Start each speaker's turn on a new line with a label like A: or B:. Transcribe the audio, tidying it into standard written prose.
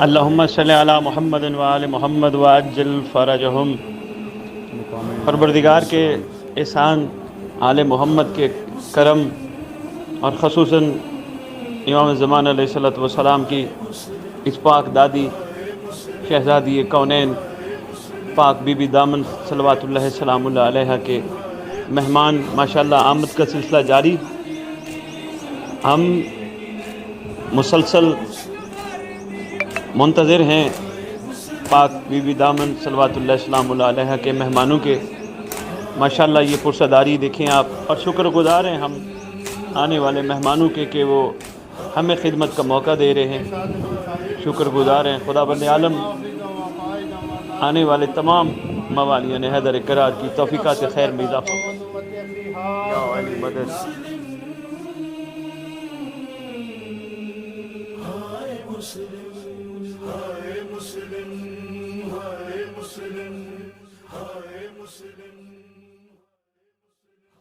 A: اللہم صلی علی محمد وآل محمد وعجل فرجہم۔ پروردگار کے احسان، آل محمد کے کرم، اور خصوصاً امام زمان علیہ السلام کی اس پاک دادی شہزادی کونین پاک بی بی دامن صلوات اللہ سلام اللہ علیہ کے مہمان ماشاءاللہ آمد کا سلسلہ جاری۔ ہم مسلسل منتظر ہیں پاک بی بی دامن صلوات اللہ سلام اللہ علیہ کے مہمانوں کے۔ ماشاءاللہ یہ پرسداری دیکھیں آپ، اور شکر گزار ہیں ہم آنے والے مہمانوں کے کہ وہ ہمیں خدمت کا موقع دے رہے ہیں۔ شکر گزار ہیں خدا بند عالم آنے والے تمام موالیان حیدر کرار کی توفیقات خیر میں اضافہ۔ یا علی مدد۔ مسلم، ہائے مسلم، ہائے مسلم۔